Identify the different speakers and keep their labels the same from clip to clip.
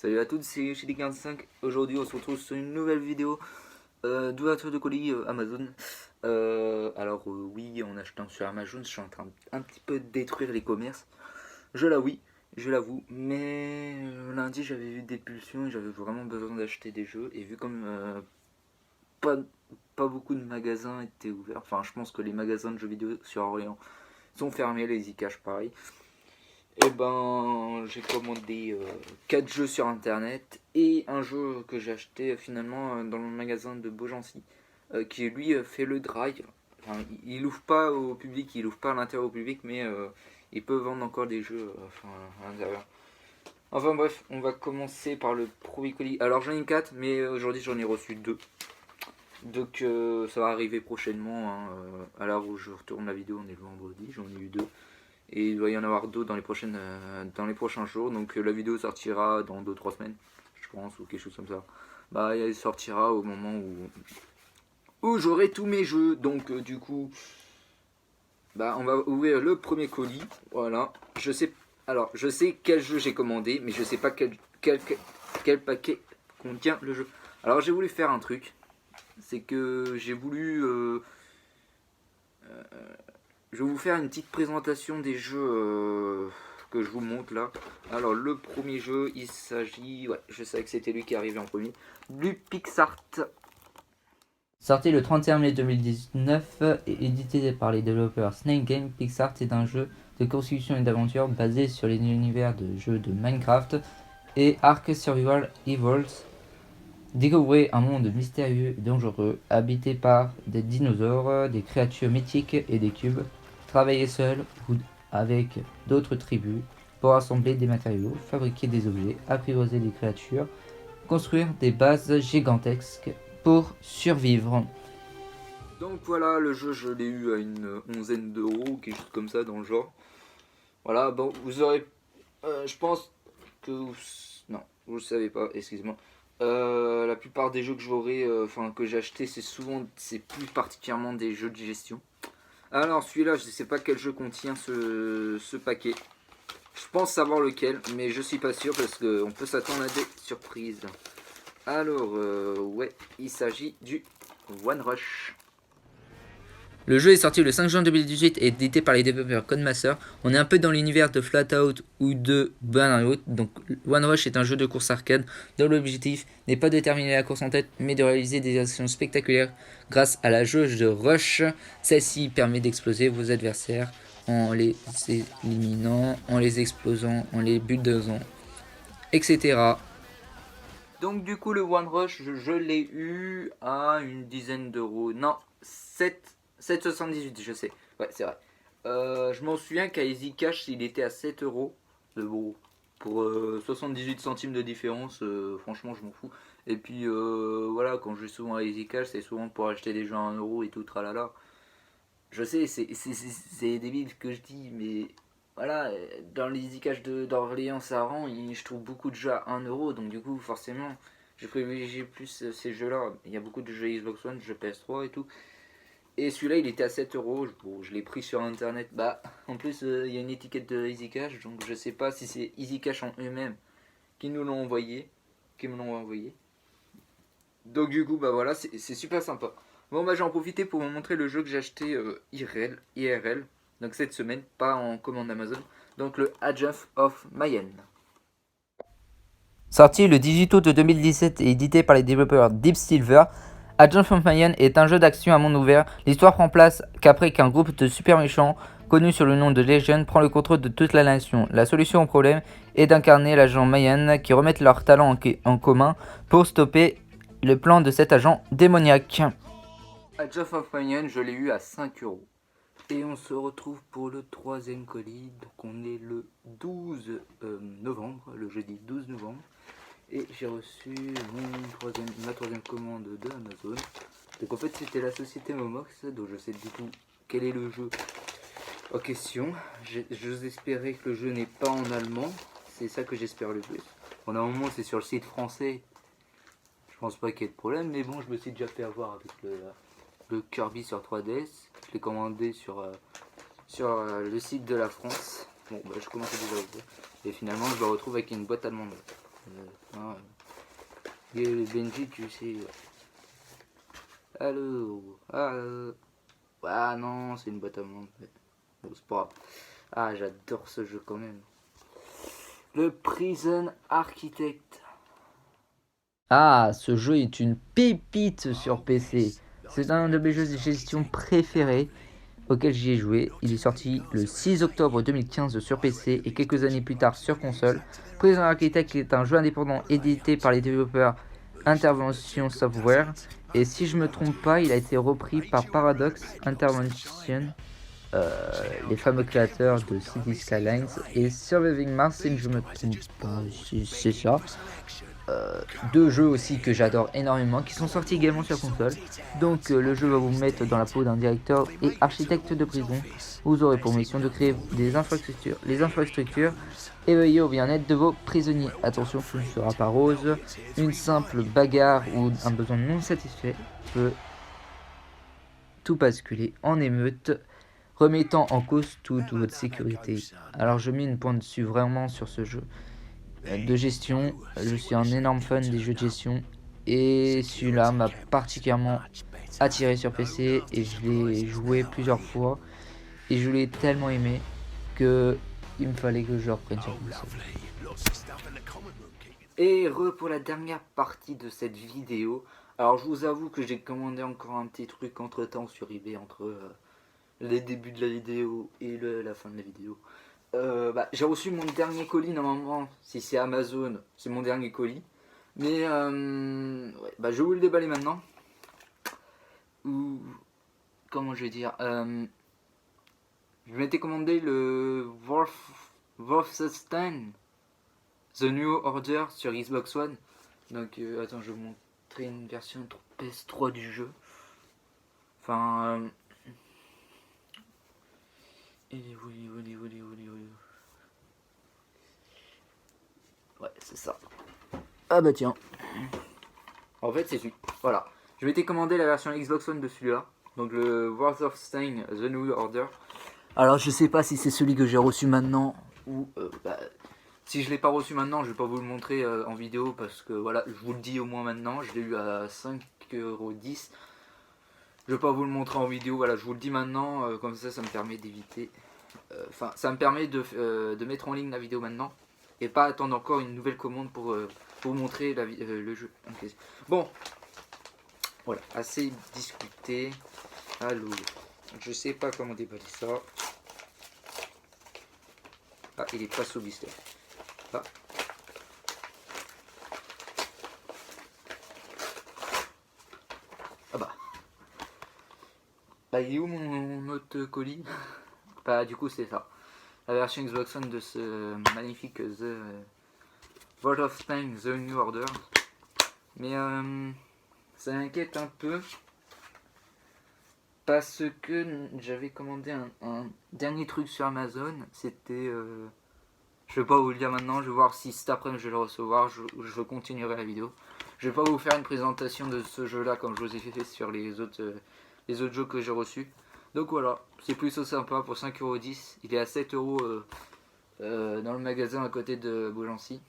Speaker 1: Salut à toutes, c'est Chili45. Aujourd'hui, on se retrouve sur une nouvelle vidéo d'ouverture de colis Amazon. Oui, en achetant sur Amazon, je suis en train un petit peu de détruire les commerces. Je l'avoue. Mais lundi, j'avais eu des pulsions et j'avais vraiment besoin d'acheter des jeux. Et vu comme pas, pas beaucoup de magasins étaient ouverts, enfin, je pense que les magasins de jeux vidéo sur Orléans sont fermés, les e-cash pareil. Et ben, j'ai commandé 4 jeux sur internet et un jeu que j'ai acheté finalement dans le magasin de Beaugency qui lui fait le drive. Enfin, il ouvre pas au public, il ouvre pas à l'intérieur au public, mais il peut vendre encore des jeux à l'intérieur. Enfin bref, on va commencer par le premier colis. Alors j'en ai 4, mais aujourd'hui j'en ai reçu 2. Donc ça va arriver prochainement. Hein, à l'heure où je retourne la vidéo, on est le vendredi, j'en ai eu 2. Et il doit y en avoir d'autres dans les prochains jours. Donc la vidéo sortira dans 2-3 semaines, je pense, ou quelque chose comme ça. Bah, elle sortira au moment où j'aurai tous mes jeux. Donc du coup, bah, on va ouvrir le premier colis. Voilà. Je sais quel jeu j'ai commandé, mais je sais pas quel paquet contient le jeu. Alors j'ai voulu faire un truc. C'est que j'ai voulu... je vais vous faire une petite présentation des jeux que je vous montre là. Alors le premier jeu, il s'agit, ouais, je savais que c'était lui qui arrivait en premier, du PixArt.
Speaker 2: Sorti le 31 mai 2019 et édité par les développeurs Snake Game, PixArt est un jeu de construction et d'aventure basé sur les univers de jeux de Minecraft et Ark Survival Evolved. Découvrez un monde mystérieux et dangereux, habité par des dinosaures, des créatures mythiques et des cubes. Travaillez seul ou avec d'autres tribus pour assembler des matériaux, fabriquer des objets, apprivoiser des créatures, construire des bases gigantesques pour survivre.
Speaker 1: Donc voilà, le jeu je l'ai eu à une onzaine d'euros, quelque chose comme ça dans le genre. Voilà, bon, vous aurez, je pense que non, vous le savez pas, excusez-moi. La plupart des jeux que j'aurai, enfin que j'ai acheté, c'est plus particulièrement des jeux de gestion. Alors celui-là, je ne sais pas quel jeu contient ce paquet. Je pense savoir lequel, mais je suis pas sûr parce qu'on peut s'attendre à des surprises. Alors, ouais, il s'agit du One Rush.
Speaker 2: Le jeu est sorti le 5 juin 2018 et édité par les développeurs Codemaster. On est un peu dans l'univers de Flatout ou de Burnout. Donc One Rush est un jeu de course arcade dont l'objectif n'est pas de terminer la course en tête mais de réaliser des actions spectaculaires grâce à la jauge de Rush. Celle-ci permet d'exploser vos adversaires en les éliminant, en les explosant, en les bulldozant, etc.
Speaker 1: Donc du coup, le One Rush, je l'ai eu à une dizaine d'euros. Non, 7,78, je sais. Ouais, c'est vrai. Je m'en souviens qu'à Easy Cash, il était à 7 euros. Bon, pour 78 centimes de différence, franchement, je m'en fous. Et puis, voilà, quand je vais souvent à Easy Cash, c'est souvent pour acheter des jeux à 1 euro et tout, tralala. Je sais, c'est débile ce que je dis, mais voilà, dans les Easy Cash d'Orléans, Saran, je trouve beaucoup de jeux à 1 euro, donc du coup, forcément, je privilégie plus ces jeux-là. Il y a beaucoup de jeux Xbox One, de jeux PS3 et tout. Et celui-là, il était à 7 euros. Bon, je l'ai pris sur internet. Bah, en plus, il y a une étiquette de Easy Cash, donc je sais pas si c'est Easy Cash en eux-mêmes qui nous l'ont envoyé, qui me l'ont envoyé. Donc du coup, bah voilà, c'est super sympa. Bon, bah j'en profité pour vous montrer le jeu que j'ai acheté IRL, donc cette semaine, pas en commande Amazon. Donc le Age of Mayenne.
Speaker 2: Sorti le 18 août 2017 et édité par les développeurs Deep Silver, Agent of Mayhem est un jeu d'action à monde ouvert. L'histoire prend place qu'après qu'un groupe de super méchants, connu sous le nom de Legion, prend le contrôle de toute la nation. La solution au problème est d'incarner l'agent Mayhem qui remettent leurs talents en commun pour stopper le plan de cet agent démoniaque.
Speaker 1: Age of Mayenne, je l'ai eu à 5 euros. Et on se retrouve pour le troisième colis. Donc on est le 12 novembre, le jeudi 12 novembre. Et j'ai reçu ma troisième commande de Amazon. Donc en fait c'était la société Momox, donc je sais du coup quel est le jeu en question. J'ose espérer que le jeu n'est pas en allemand, c'est ça que j'espère le plus. Bon, normalement c'est sur le site français, je pense pas qu'il y ait de problème, mais bon, je me suis déjà fait avoir avec le Kirby sur 3DS. Je l'ai commandé sur le site de la France. Bon, bah, je commençais déjà à ouvrir. Et finalement, je me retrouve avec une boîte allemande. Et Benji, tu sais. Allô. Ah non, c'est une boîte à monde. Bon, c'est pas grave. Ah, j'adore ce jeu quand même. Le Prison Architect.
Speaker 2: Ah, ce jeu est une pépite sur PC. C'est un de mes jeux de gestion préférés auquel j'y ai joué. Il est sorti le 6 octobre 2015 sur PC et quelques années plus tard sur console. Prison Architect est un jeu indépendant édité par les développeurs Intervention Software. Et si je me trompe pas, il a été repris par Paradox Intervention, les fameux créateurs de City Skylines et Surviving Mars, si je me trompe pas, c'est ça. Deux jeux aussi que j'adore énormément qui sont sortis également sur console. Donc le jeu va vous mettre dans la peau d'un directeur et architecte de prison. Vous aurez pour mission de créer les infrastructures et veiller au bien-être de vos prisonniers. Attention, ce ne sera pas rose. Une simple bagarre ou un besoin non satisfait peut tout basculer en émeute, remettant en cause toute votre sécurité. Alors je mets une pointe dessus vraiment sur ce jeu de gestion. Je suis un énorme fan des jeux de gestion et celui-là m'a particulièrement attiré sur PC et je l'ai joué plusieurs fois et je l'ai tellement aimé que il me fallait que je le reprenne sur console.
Speaker 1: Et pour la dernière partie de cette vidéo. Alors je vous avoue que j'ai commandé encore un petit truc entre temps sur eBay entre les débuts de la vidéo et la fin de la vidéo. J'ai reçu mon dernier colis normalement, si c'est Amazon, c'est mon dernier colis. Mais ouais, je vais vous le déballer maintenant. Ou comment je vais dire, je m'étais commandé le Wolfenstein The New Order sur Xbox One. Donc attends, je vais vous montrer une version PS3 du jeu. Enfin ouais, c'est ça. Ah bah tiens. En fait, c'est celui. Voilà. Je m'étais commandé la version Xbox One de celui-là. Donc le Wolfenstein The New Order. Alors je sais pas si c'est celui que j'ai reçu maintenant ou si je l'ai pas reçu maintenant, je vais pas vous le montrer en vidéo parce que voilà, je vous le dis au moins maintenant, je l'ai eu à 5,10 €. Je vais pas vous le montrer en vidéo, voilà, je vous le dis maintenant, comme ça me permet d'éviter. Enfin, ça me permet de mettre en ligne la vidéo maintenant et pas attendre encore une nouvelle commande pour vous montrer le jeu. Okay. Bon, voilà, assez discuté. Allô, je sais pas comment déballer ça. Ah, il est pas sous blister. Ah. Ah bah il est où mon autre colis? Du coup c'est ça, la version Xbox One de ce magnifique The Wolfenstein The New Order. Mais ça m'inquiète un peu parce que j'avais commandé un dernier truc sur Amazon. C'était je vais pas vous le dire maintenant, je vais voir si cet après-midi je vais le recevoir, je continuerai la vidéo. Je vais pas vous faire une présentation de ce jeu là comme je vous ai fait sur les autres jeux que j'ai reçus. Donc voilà, c'est plutôt sympa pour 5,10 €. Il est à 7 € dans le magasin à côté de Beaugency.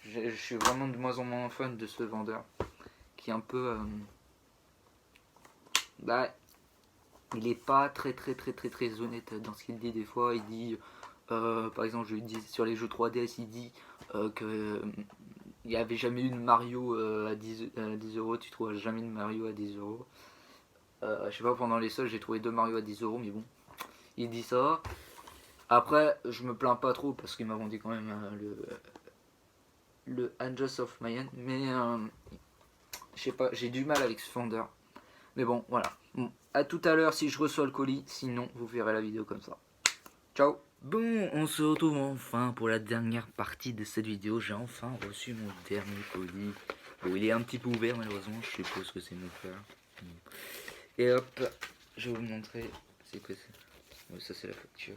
Speaker 1: Je suis vraiment de moins en moins fan de ce vendeur qui est un peu il est pas très honnête dans ce qu'il dit des fois. Il dit par exemple, je lui dis sur les jeux 3DS, il dit que il n'y avait jamais eu de Mario à 10 €. Tu trouveras jamais de Mario à 10 €. Je sais pas, pendant les soldes j'ai trouvé 2 Mario à 10 € mais bon, il dit ça. Après je me plains pas trop parce qu'il m'a vendu quand même le Angels of Mayan, mais je sais pas, j'ai du mal avec ce vendeur. Mais bon, voilà. Bon, à tout à l'heure si je reçois le colis, sinon vous verrez la vidéo comme ça. Ciao. Bon, on se retrouve enfin pour la dernière partie de cette vidéo. J'ai enfin reçu mon dernier colis. Bon, il est un petit peu ouvert malheureusement, je suppose que c'est mon frère. Et hop, je vais vous montrer. C'est quoi ça? Oui, ça c'est la facture.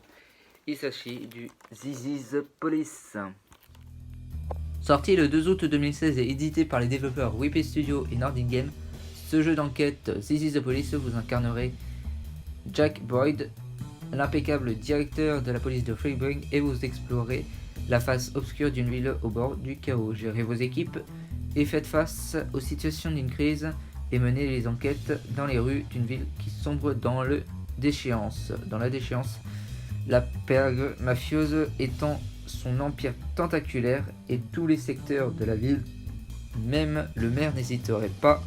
Speaker 1: Il s'agit du This is Police.
Speaker 2: Sorti le 2 août 2016 et édité par les développeurs WP Studio et Nordic Game, ce jeu d'enquête This is the Police, vous incarnerez Jack Boyd, l'impeccable directeur de la police de Freeburg, et vous explorez la face obscure d'une ville au bord du chaos. Gérez vos équipes et faites face aux situations d'une crise et menez les enquêtes dans les rues d'une ville qui sombre dans la déchéance. La pergue mafieuse étend son empire tentaculaire et tous les secteurs de la ville, même le maire n'hésiterait pas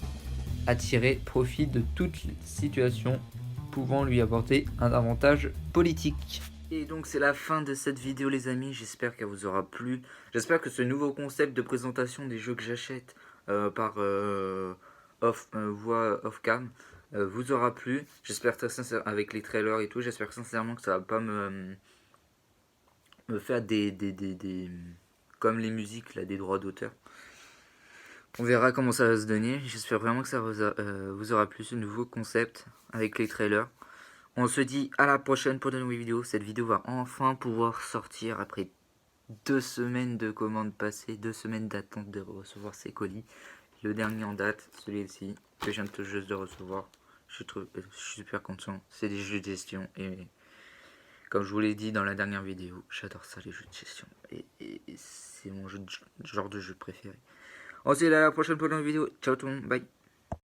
Speaker 2: à tirer profit de toute situation pouvant lui apporter un avantage politique.
Speaker 1: Et donc c'est la fin de cette vidéo les amis, j'espère qu'elle vous aura plu. J'espère que ce nouveau concept de présentation des jeux que j'achète par voix off-cam vous aura plu. J'espère très sincèrement, avec les trailers et tout, j'espère sincèrement que ça va pas me faire comme les musiques là, des droits d'auteur. On verra comment ça va se donner. J'espère vraiment que ça vous aura plu ce nouveau concept avec les trailers. On se dit à la prochaine pour de nouvelles vidéos. Cette vidéo va enfin pouvoir sortir après 2 semaines de commandes passées, 2 semaines d'attente de recevoir ces colis. Le dernier en date, celui-ci, que je viens tout juste de recevoir. Je suis super content. C'est des jeux de gestion et comme je vous l'ai dit dans la dernière vidéo, j'adore ça les jeux de gestion. Et c'est mon genre de jeu préféré. On se dit à la prochaine pour une nouvelle vidéo. Ciao tout le monde, bye.